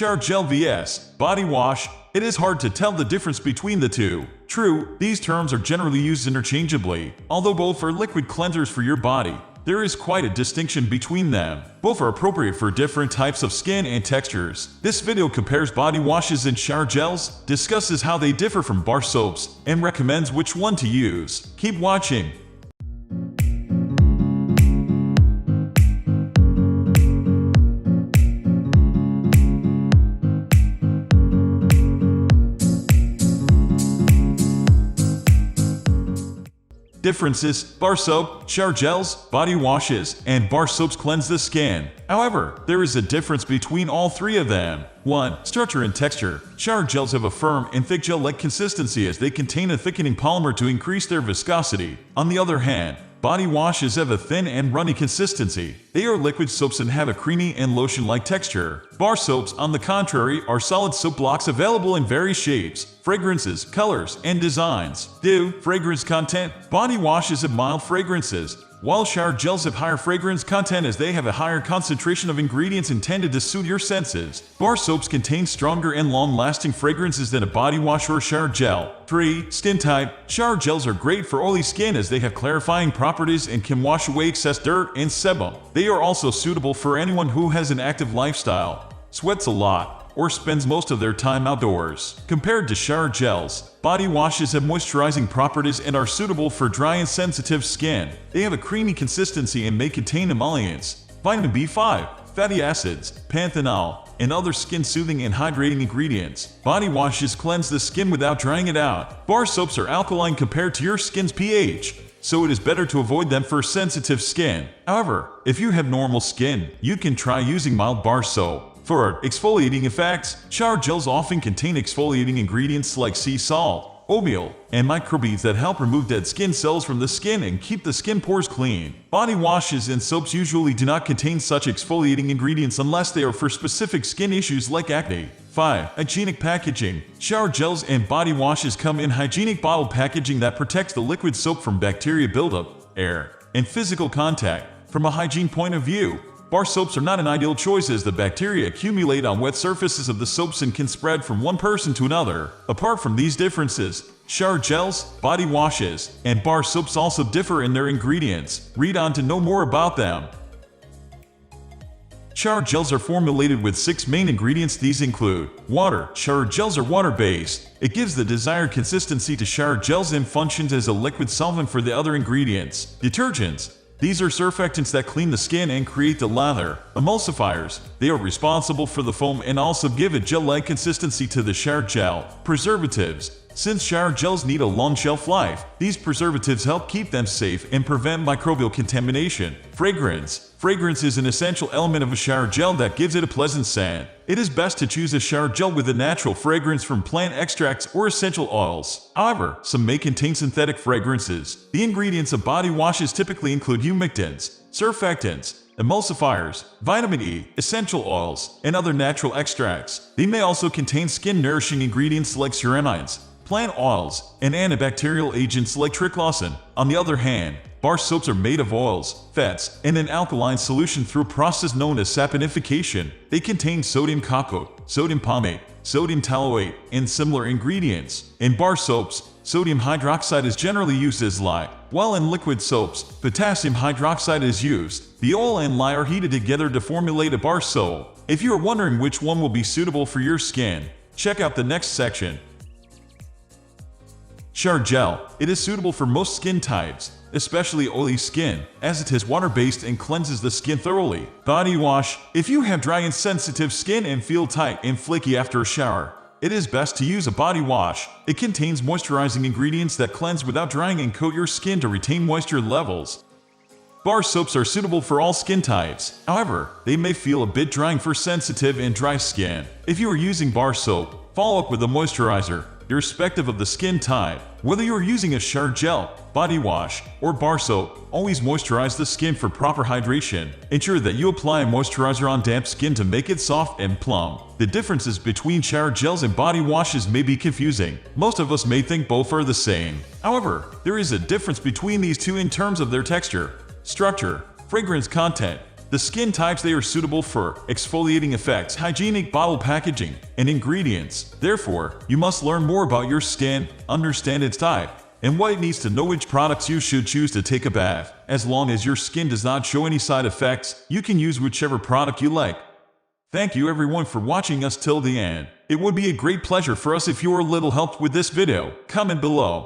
shower gel vs. body wash. It is hard to tell the difference between the two. True, these terms are generally used interchangeably, although both are liquid cleansers for your body. There is quite a distinction between them. Both are appropriate for different types of skin and textures. This video compares body washes and shower gels, discusses how they differ from bar soaps, and recommends which one to use. Keep watching. Differences: bar soap, shower gels, body washes, and bar soaps cleanse the skin. However, there is a difference between all three of them. 1. Structure and texture. Shower gels have a firm and thick gel-like consistency as they contain a thickening polymer to increase their viscosity. On the other hand, body washes have a thin and runny consistency. They are liquid soaps and have a creamy and lotion-like texture. Bar soaps, on the contrary, are solid soap blocks available in various shapes, fragrances, colors, and designs. Fragrance content. Body washes have mild fragrances, while shower gels have higher fragrance content as they have a higher concentration of ingredients intended to suit your senses. Bar soaps contain stronger and long-lasting fragrances than a body wash or shower gel. 3. Skin type. Shower gels are great for oily skin as they have clarifying properties and can wash away excess dirt and sebum. They are also suitable for anyone who has an active lifestyle, sweats a lot, or spends most of their time outdoors. Compared to shower gels, body washes have moisturizing properties and are suitable for dry and sensitive skin. They have a creamy consistency and may contain emollients, vitamin B5, fatty acids, panthenol, and other skin-soothing and hydrating ingredients. Body washes cleanse the skin without drying it out. Bar soaps are alkaline compared to your skin's pH, so it is better to avoid them for sensitive skin. However, if you have normal skin, you can try using mild bar soap. For exfoliating effects, shower gels often contain exfoliating ingredients like sea salt, oatmeal, and microbeads that help remove dead skin cells from the skin and keep the skin pores clean. Body washes and soaps usually do not contain such exfoliating ingredients unless they are for specific skin issues like acne. 5. Hygienic packaging. Shower gels and body washes come in hygienic bottle packaging that protects the liquid soap from bacteria buildup, air, and physical contact. From a hygiene point of view, bar soaps are not an ideal choice as the bacteria accumulate on wet surfaces of the soaps and can spread from one person to another. Apart from these differences, shower gels, body washes, and bar soaps also differ in their ingredients. Read on to know more about them. Shower gels are formulated with 6 main ingredients. These include water. Shower gels are water-based. It gives the desired consistency to shower gels and functions as a liquid solvent for the other ingredients. Detergents. These are surfactants that clean the skin and create the lather. Emulsifiers. They are responsible for the foam and also give a gel-like consistency to the shower gel. Preservatives. Since shower gels need a long shelf life, these preservatives help keep them safe and prevent microbial contamination. Fragrance. Fragrance is an essential element of a shower gel that gives it a pleasant scent. It is best to choose a shower gel with a natural fragrance from plant extracts or essential oils. However, some may contain synthetic fragrances. The ingredients of body washes typically include humectants, surfactants, emulsifiers, vitamin E, essential oils, and other natural extracts. They may also contain skin-nourishing ingredients like ceramines, plant oils, and antibacterial agents like triclosan. On the other hand, bar soaps are made of oils, fats, and an alkaline solution through a process known as saponification. They contain sodium cacoate, sodium palmate, sodium toluate, and similar ingredients. In bar soaps, sodium hydroxide is generally used as lye, while in liquid soaps, potassium hydroxide is used. The oil and lye are heated together to formulate a bar soap. If you are wondering which one will be suitable for your skin, check out the next section. Shower gel. It is suitable for most skin types, especially oily skin, as it is water-based and cleanses the skin thoroughly. Body wash. If you have dry and sensitive skin and feel tight and flaky after a shower, it is best to use a body wash. It contains moisturizing ingredients that cleanse without drying and coat your skin to retain moisture levels. Bar soaps are suitable for all skin types. However, they may feel a bit drying for sensitive and dry skin. If you are using bar soap, follow up with a moisturizer, irrespective of the skin type. Whether you are using a shower gel, body wash, or bar soap, always moisturize the skin for proper hydration. Ensure that you apply a moisturizer on damp skin to make it soft and plump. The differences between shower gels and body washes may be confusing. Most of us may think both are the same. However, there is a difference between these two in terms of their texture, structure, fragrance content, the skin types they are suitable for, exfoliating effects, hygienic bottle packaging, and ingredients. Therefore, you must learn more about your skin, understand its type, and what it needs to know which products you should choose to take a bath. As long as your skin does not show any side effects, you can use whichever product you like. Thank you everyone for watching us till the end. It would be a great pleasure for us if you were a little helped with this video. Comment below.